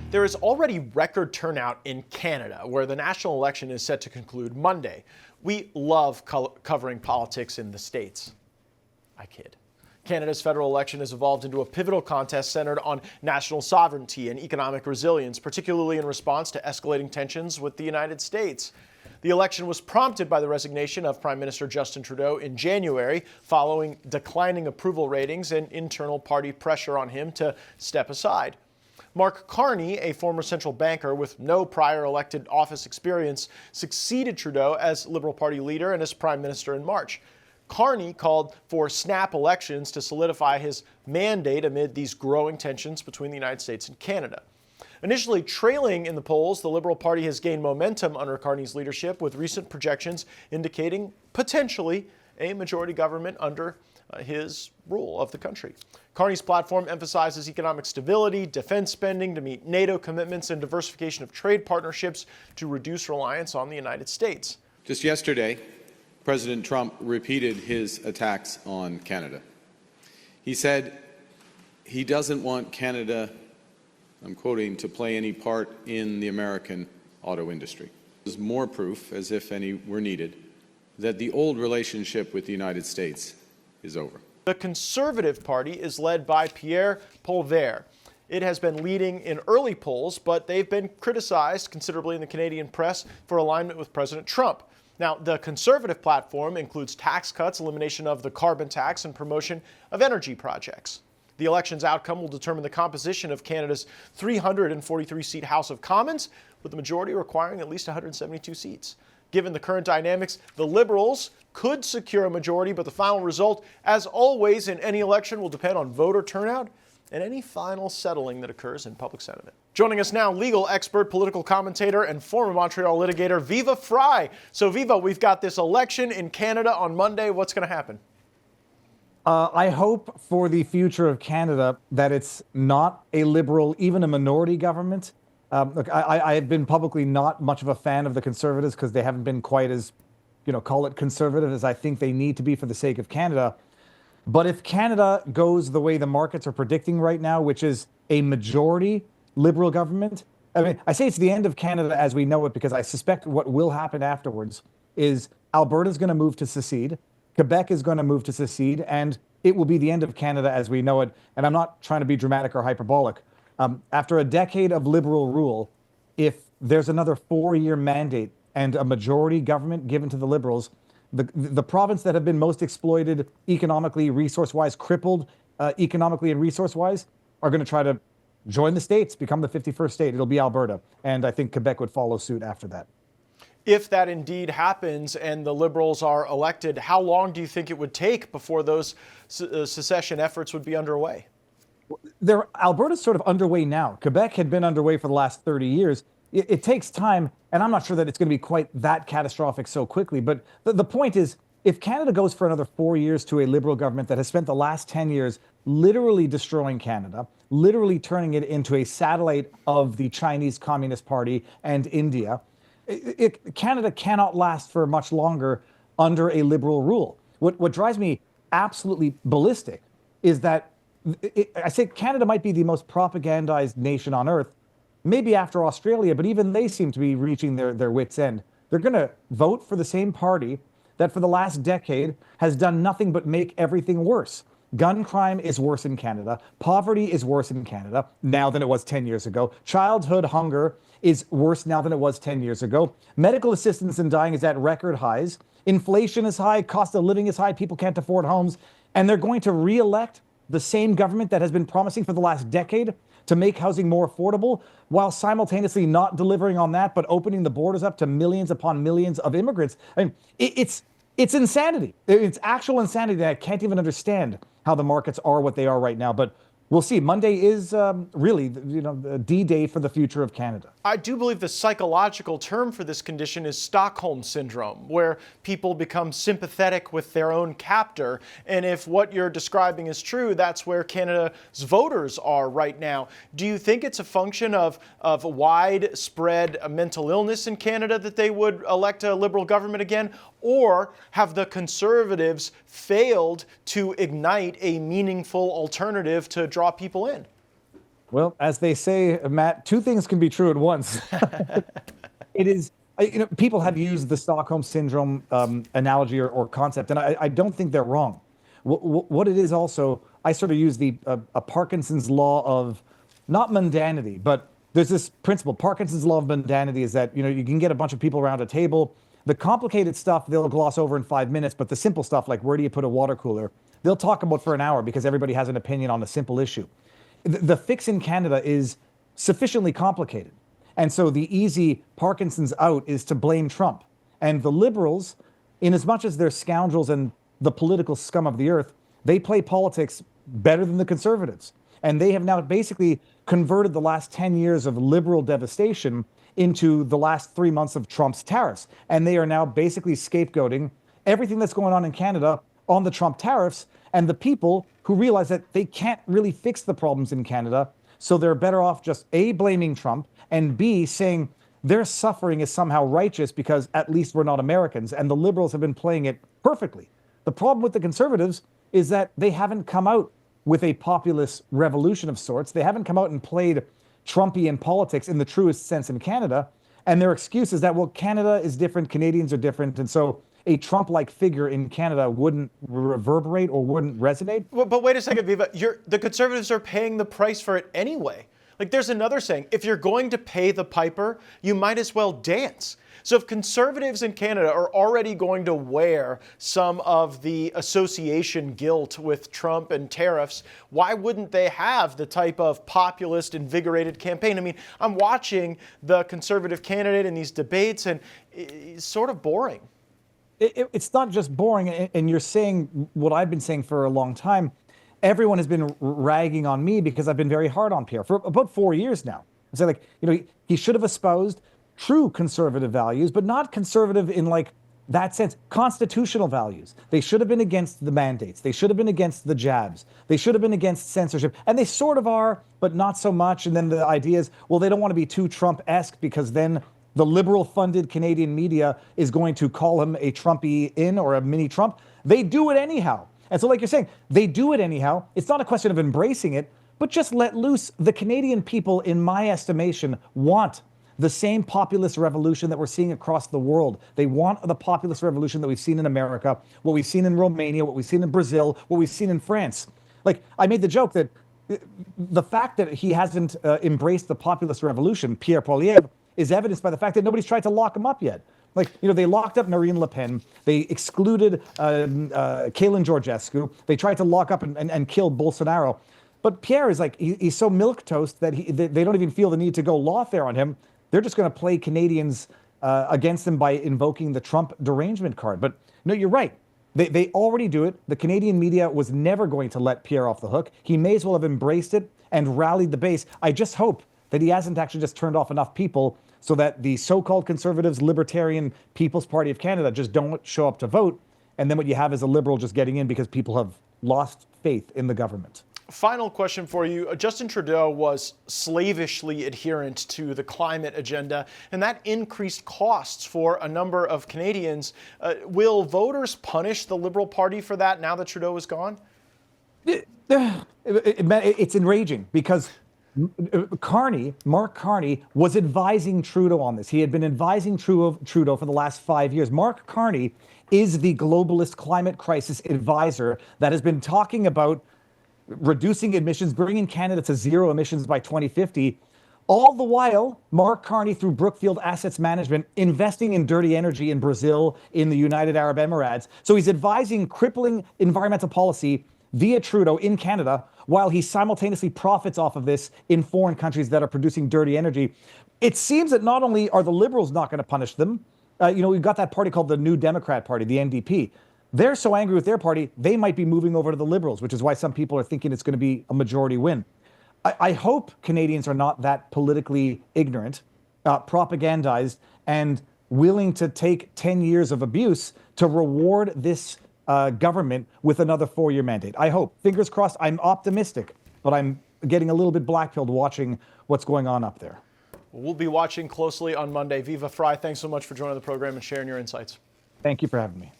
There is already record turnout in Canada, where the national election is set to conclude Monday. We love covering politics in the States. I kid. Canada's federal election has evolved into a pivotal contest centered on national sovereignty and economic resilience, particularly in response to escalating tensions with the United States. The election was prompted by the resignation of Prime Minister Justin Trudeau in January, following declining approval ratings and internal party pressure on him to step aside. Mark Carney, a former central banker with no prior elected office experience, succeeded Trudeau as Liberal Party leader and as Prime Minister in March. Carney called for snap elections to solidify his mandate amid these growing tensions between the United States and Canada. Initially trailing in the polls, the Liberal Party has gained momentum under Carney's leadership, with recent projections indicating potentially a majority government under his rule of the country. Carney's platform emphasizes economic stability, defense spending to meet NATO commitments, and diversification of trade partnerships to reduce reliance on the United States. Just yesterday, President Trump repeated his attacks on Canada. He said he doesn't want Canada, I'm quoting, to play any part in the American auto industry. There's more proof, as if any were needed, that the old relationship with the United States is over. The Conservative Party is led by Pierre Poilievre. It has been leading in early polls, but they've been criticized considerably in the Canadian press for alignment with President Trump. Now, the Conservative platform includes tax cuts, elimination of the carbon tax, and promotion of energy projects. The election's outcome will determine the composition of Canada's 343-seat House of Commons, with the majority requiring at least 172 seats. Given the current dynamics, the Liberals could secure a majority, but the final result, as always in any election, will depend on voter turnout and any final settling that occurs in public sentiment. Joining us now, legal expert, political commentator, and former Montreal litigator, Viva Frei. So, Viva, we've got this election in Canada on Monday. What's going to happen? I hope for the future of Canada that it's not a Liberal, even a minority government. Look, I have been publicly not much of a fan of the Conservatives because they haven't been quite as, call it conservative as I think they need to be for the sake of Canada. But if Canada goes the way the markets are predicting right now, which is a majority Liberal government, I say it's the end of Canada as we know it because I suspect what will happen afterwards is Alberta's going to move to secede, Quebec is going to move to secede, and it will be the end of Canada as we know it. And I'm not trying to be dramatic or hyperbolic. After a decade of Liberal rule, if there's another 4-year mandate and a majority government given to the Liberals, the province that have been most exploited economically, resource-wise, crippled economically and resource-wise, are going to try to join the states, become the 51st state. It'll be Alberta. And I think Quebec would follow suit after that. If that indeed happens and the Liberals are elected, how long do you think it would take before those secession efforts would be underway? Alberta's sort of underway now. Quebec had been underway for the last 30 years. It takes time, and I'm not sure that it's going to be quite that catastrophic so quickly. But the point is, if Canada goes for another 4 years to a Liberal government that has spent the last 10 years literally destroying Canada, literally turning it into a satellite of the Chinese Communist Party and India, Canada cannot last for much longer under a Liberal rule. What drives me absolutely ballistic is that I say Canada might be the most propagandized nation on earth, maybe after Australia, but even they seem to be reaching their wits' end. They're going to vote for the same party that for the last decade has done nothing but make everything worse. Gun crime is worse in Canada. Poverty is worse in Canada now than it was 10 years ago. Childhood hunger is worse now than it was 10 years ago. Medical assistance in dying is at record highs. Inflation is high. Cost of living is high. People can't afford homes. And they're going to re-elect the same government that has been promising for the last decade to make housing more affordable, while simultaneously not delivering on that, but opening the borders up to millions upon millions of immigrants. I mean, it's insanity. It's actual insanity that I can't even understand how the markets are what they are right now. But we'll see. Monday is really, the D-Day for the future of Canada. I do believe the psychological term for this condition is Stockholm Syndrome, where people become sympathetic with their own captor. And if what you're describing is true, that's where Canada's voters are right now. Do you think it's a function of widespread mental illness in Canada that they would elect a Liberal government again? Or have the Conservatives failed to ignite a meaningful alternative to draw people in? Well, as they say, Matt, two things can be true at once. It is, people have used the Stockholm syndrome analogy or concept, and I don't think they're wrong. What it is also, I sort of use the a Parkinson's law of not mundanity, but there's this principle. Parkinson's law of mundanity is that you can get a bunch of people around a table. The complicated stuff they'll gloss over in 5 minutes, but the simple stuff like where do you put a water cooler, they'll talk about for an hour because everybody has an opinion on a simple issue. The fix in Canada is sufficiently complicated. And so the easy Parkinson's out is to blame Trump. And the liberals, in as much as they're scoundrels and the political scum of the earth, they play politics better than the conservatives. And they have now basically converted the last 10 years of liberal devastation into the last 3 months of Trump's tariffs. And they are now basically scapegoating everything that's going on in Canada on the Trump tariffs and the people who realize that they can't really fix the problems in Canada. So they're better off just A, blaming Trump, and B, saying their suffering is somehow righteous because at least we're not Americans. And the liberals have been playing it perfectly. The problem with the conservatives is that they haven't come out with a populist revolution of sorts. They haven't come out and played Trumpian politics in the truest sense in Canada. And their excuse is that, well, Canada is different, Canadians are different. And so a Trump-like figure in Canada wouldn't reverberate or wouldn't resonate. Well, but wait a second, Viva. The conservatives are paying the price for it anyway. Like, there's another saying, if you're going to pay the piper, you might as well dance. So if conservatives in Canada are already going to wear some of the association guilt with Trump and tariffs, why wouldn't they have the type of populist, invigorated campaign? I mean, I'm watching the conservative candidate in these debates, and it's sort of boring. It's not just boring, and you're saying what I've been saying for a long time. Everyone has been ragging on me because I've been very hard on Pierre for about 4 years now. I say, like, he should have espoused true conservative values, but not conservative in like that sense. Constitutional values. They should have been against the mandates. They should have been against the jabs. They should have been against censorship. And they sort of are, but not so much. And then the idea is, well, they don't want to be too Trump-esque because then the liberal-funded Canadian media is going to call him a Trumpy-in or a mini-Trump. They do it anyhow. And so like you're saying, they do it anyhow. It's not a question of embracing it, but just let loose. The Canadian people, in my estimation, want the same populist revolution that we're seeing across the world. They want the populist revolution that we've seen in America, what we've seen in Romania, what we've seen in Brazil, what we've seen in France. Like, I made the joke that the fact that he hasn't embraced the populist revolution, Pierre Poilievre, is evidenced by the fact that nobody's tried to lock him up yet. Like, they locked up Marine Le Pen. They excluded Kaylin Georgescu. They tried to lock up and kill Bolsonaro. But Pierre is like, he's so milquetoast that they don't even feel the need to go lawfare on him. They're just going to play Canadians against him by invoking the Trump derangement card. But no, you're right. They already do it. The Canadian media was never going to let Pierre off the hook. He may as well have embraced it and rallied the base. I just hope that he hasn't actually just turned off enough people so that the so-called conservatives, libertarian People's Party of Canada just don't show up to vote. And then what you have is a liberal just getting in because people have lost faith in the government. Final question for you. Justin Trudeau was slavishly adherent to the climate agenda, and that increased costs for a number of Canadians. Will voters punish the Liberal Party for that now that Trudeau is gone? It's enraging because Mark Carney was advising Trudeau on this. He had been advising Trudeau for the last 5 years. Mark Carney is the globalist climate crisis advisor that has been talking about reducing emissions, bringing Canada to zero emissions by 2050. All the while, Mark Carney, through Brookfield Assets Management, investing in dirty energy in Brazil, in the United Arab Emirates. So he's advising crippling environmental policy via Trudeau in Canada, while he simultaneously profits off of this in foreign countries that are producing dirty energy. It seems that not only are the Liberals not going to punish them, we've got that party called the New Democrat Party, the NDP. They're so angry with their party, they might be moving over to the Liberals, which is why some people are thinking it's going to be a majority win. I hope Canadians are not that politically ignorant, propagandized, and willing to take 10 years of abuse to reward this government with another 4-year mandate. I hope. Fingers crossed. I'm optimistic, but I'm getting a little bit black-pilled watching what's going on up there. We'll be watching closely on Monday. Viva Frei, thanks so much for joining the program and sharing your insights. Thank you for having me.